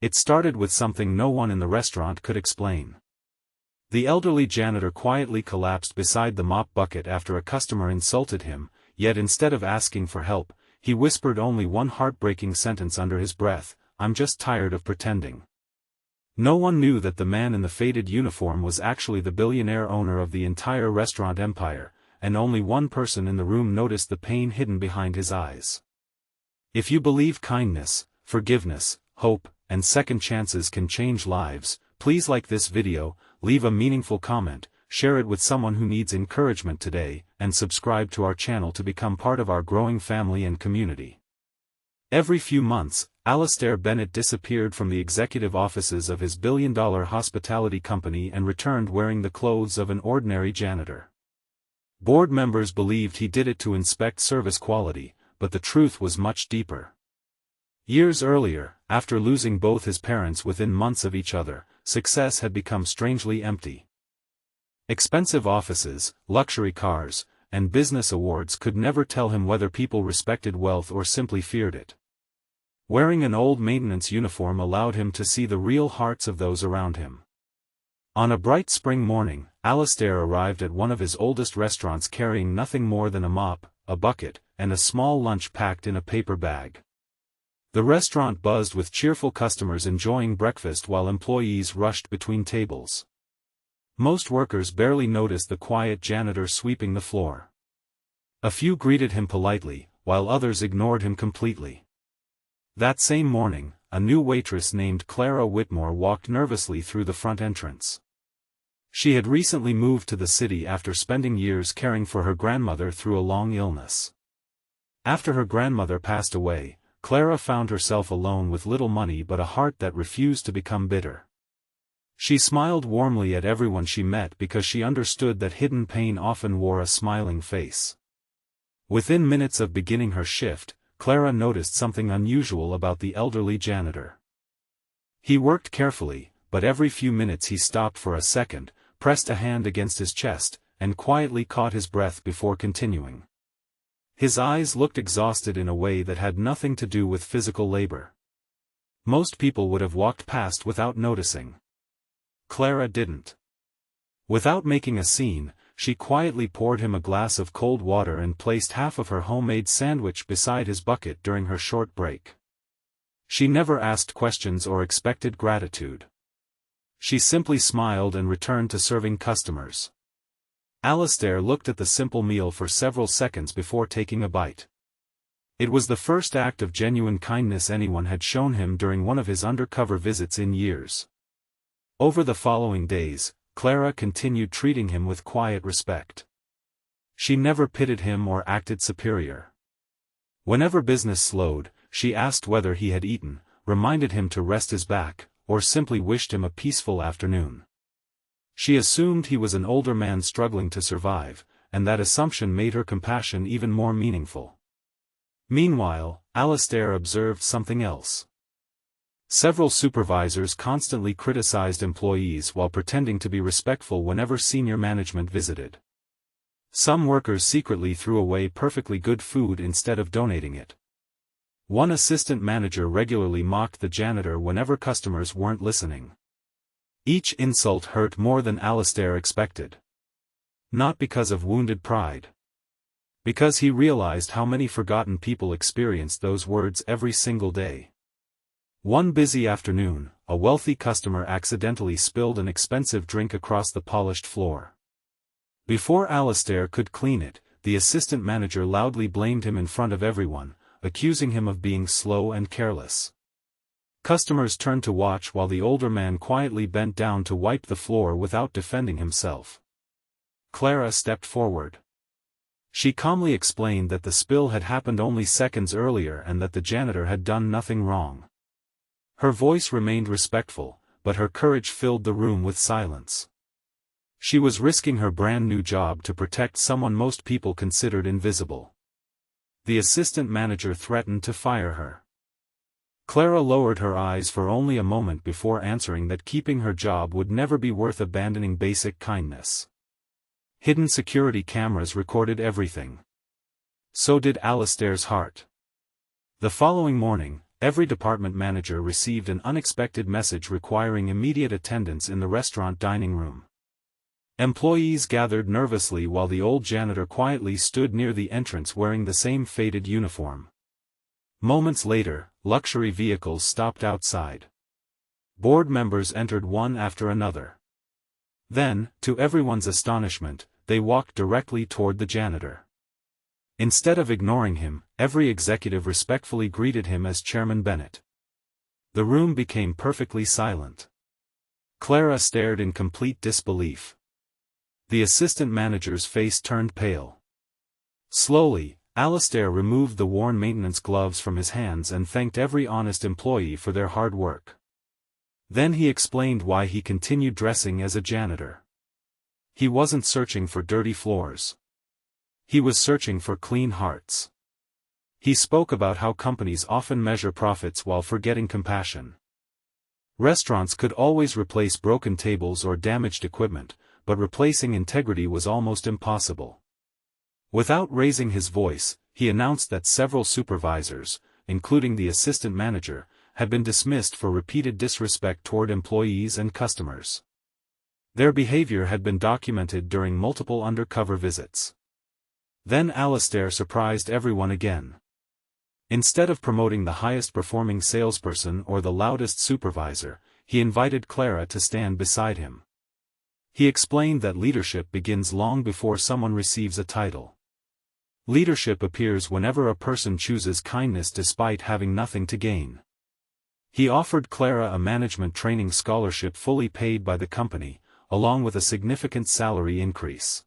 It started with something no one in the restaurant could explain. The elderly janitor quietly collapsed beside the mop bucket after a customer insulted him, yet instead of asking for help, he whispered only one heartbreaking sentence under his breath, "I'm just tired of pretending." No one knew that the man in the faded uniform was actually the billionaire owner of the entire restaurant empire, and only one person in the room noticed the pain hidden behind his eyes. If you believe kindness, forgiveness, hope, and second chances can change lives, please like this video, leave a meaningful comment, share it with someone who needs encouragement today, and subscribe to our channel to become part of our growing family and community. Every few months, Alastair Bennett disappeared from the executive offices of his billion-dollar hospitality company and returned wearing the clothes of an ordinary janitor. Board members believed he did it to inspect service quality, but the truth was much deeper. Years earlier, after losing both his parents within months of each other, success had become strangely empty. Expensive offices, luxury cars, and business awards could never tell him whether people respected wealth or simply feared it. Wearing an old maintenance uniform allowed him to see the real hearts of those around him. On a bright spring morning, Alastair arrived at one of his oldest restaurants carrying nothing more than a mop, a bucket, and a small lunch packed in a paper bag. The restaurant buzzed with cheerful customers enjoying breakfast while employees rushed between tables. Most workers barely noticed the quiet janitor sweeping the floor. A few greeted him politely, while others ignored him completely. That same morning, a new waitress named Clara Whitmore walked nervously through the front entrance. She had recently moved to the city after spending years caring for her grandmother through a long illness. After her grandmother passed away, Clara found herself alone with little money but a heart that refused to become bitter. She smiled warmly at everyone she met because she understood that hidden pain often wore a smiling face. Within minutes of beginning her shift, Clara noticed something unusual about the elderly janitor. He worked carefully, but every few minutes he stopped for a second, pressed a hand against his chest, and quietly caught his breath before continuing. His eyes looked exhausted in a way that had nothing to do with physical labor. Most people would have walked past without noticing. Clara didn't. Without making a scene, she quietly poured him a glass of cold water and placed half of her homemade sandwich beside his bucket during her short break. She never asked questions or expected gratitude. She simply smiled and returned to serving customers. Alastair looked at the simple meal for several seconds before taking a bite. It was the first act of genuine kindness anyone had shown him during one of his undercover visits in years. Over the following days, Clara continued treating him with quiet respect. She never pitied him or acted superior. Whenever business slowed, she asked whether he had eaten, reminded him to rest his back, or simply wished him a peaceful afternoon. She assumed he was an older man struggling to survive, and that assumption made her compassion even more meaningful. Meanwhile, Alastair observed something else. Several supervisors constantly criticized employees while pretending to be respectful whenever senior management visited. Some workers secretly threw away perfectly good food instead of donating it. One assistant manager regularly mocked the janitor whenever customers weren't listening. Each insult hurt more than Alastair expected. Not because of wounded pride. Because he realized how many forgotten people experienced those words every single day. One busy afternoon, a wealthy customer accidentally spilled an expensive drink across the polished floor. Before Alastair could clean it, the assistant manager loudly blamed him in front of everyone, accusing him of being slow and careless. Customers turned to watch while the older man quietly bent down to wipe the floor without defending himself. Clara stepped forward. She calmly explained that the spill had happened only seconds earlier and that the janitor had done nothing wrong. Her voice remained respectful, but her courage filled the room with silence. She was risking her brand new job to protect someone most people considered invisible. The assistant manager threatened to fire her. Clara lowered her eyes for only a moment before answering that keeping her job would never be worth abandoning basic kindness. Hidden security cameras recorded everything. So did Alastair's heart. The following morning, every department manager received an unexpected message requiring immediate attendance in the restaurant dining room. Employees gathered nervously while the old janitor quietly stood near the entrance wearing the same faded uniform. Moments later, luxury vehicles stopped outside. Board members entered one after another. Then, to everyone's astonishment, they walked directly toward the janitor. Instead of ignoring him, every executive respectfully greeted him as Chairman Bennett. The room became perfectly silent. Clara stared in complete disbelief. The assistant manager's face turned pale. Slowly, Alastair removed the worn maintenance gloves from his hands and thanked every honest employee for their hard work. Then he explained why he continued dressing as a janitor. He wasn't searching for dirty floors. He was searching for clean hearts. He spoke about how companies often measure profits while forgetting compassion. Restaurants could always replace broken tables or damaged equipment, but replacing integrity was almost impossible. Without raising his voice, he announced that several supervisors, including the assistant manager, had been dismissed for repeated disrespect toward employees and customers. Their behavior had been documented during multiple undercover visits. Then Alastair surprised everyone again. Instead of promoting the highest-performing salesperson or the loudest supervisor, he invited Clara to stand beside him. He explained that leadership begins long before someone receives a title. Leadership appears whenever a person chooses kindness despite having nothing to gain. He offered Clara a management training scholarship fully paid by the company, along with a significant salary increase.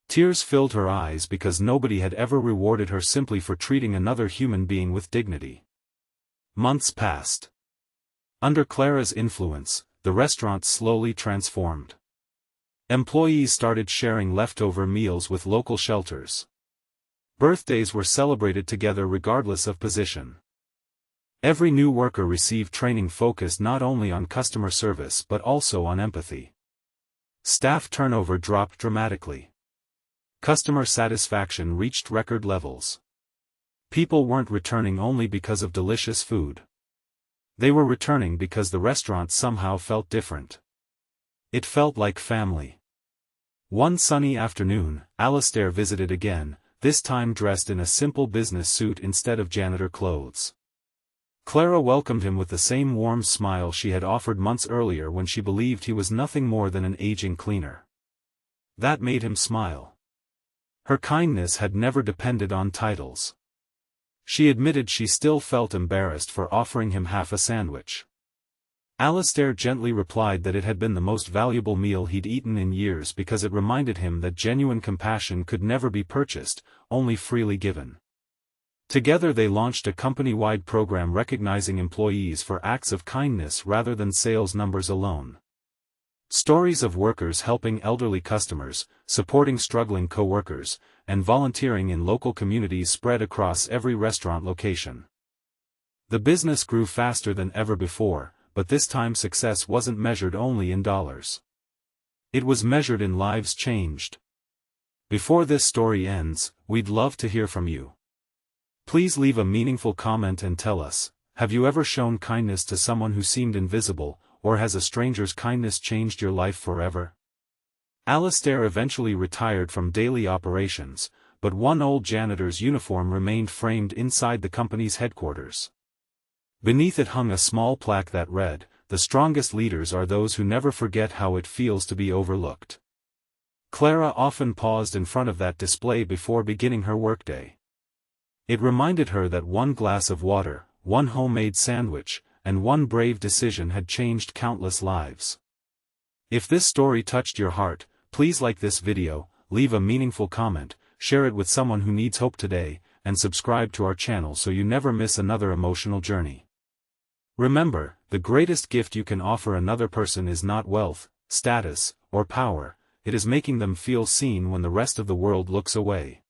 Tears filled her eyes because nobody had ever rewarded her simply for treating another human being with dignity. Months passed. Under Clara's influence, the restaurant slowly transformed. Employees started sharing leftover meals with local shelters. Birthdays were celebrated together regardless of position. Every new worker received training focused not only on customer service but also on empathy. Staff turnover dropped dramatically. Customer satisfaction reached record levels. People weren't returning only because of delicious food. They were returning because the restaurant somehow felt different. It felt like family. One sunny afternoon, Alastair visited again, this time dressed in a simple business suit instead of janitor clothes. Clara welcomed him with the same warm smile she had offered months earlier when she believed he was nothing more than an aging cleaner. That made him smile. Her kindness had never depended on titles. She admitted she still felt embarrassed for offering him half a sandwich. Alastair gently replied that it had been the most valuable meal he'd eaten in years because it reminded him that genuine compassion could never be purchased, only freely given. Together they launched a company-wide program recognizing employees for acts of kindness rather than sales numbers alone. Stories of workers helping elderly customers, supporting struggling co-workers, and volunteering in local communities spread across every restaurant location. The business grew faster than ever before, but this time success wasn't measured only in dollars. It was measured in lives changed. Before this story ends, we'd love to hear from you. Please leave a meaningful comment and tell us, have you ever shown kindness to someone who seemed invisible, or has a stranger's kindness changed your life forever? Alastair eventually retired from daily operations, but one old janitor's uniform remained framed inside the company's headquarters. Beneath it hung a small plaque that read, "The strongest leaders are those who never forget how it feels to be overlooked." Clara often paused in front of that display before beginning her workday. It reminded her that one glass of water, one homemade sandwich, and one brave decision had changed countless lives. If this story touched your heart, please like this video, leave a meaningful comment, share it with someone who needs hope today, and subscribe to our channel so you never miss another emotional journey. Remember, the greatest gift you can offer another person is not wealth, status, or power, it is making them feel seen when the rest of the world looks away.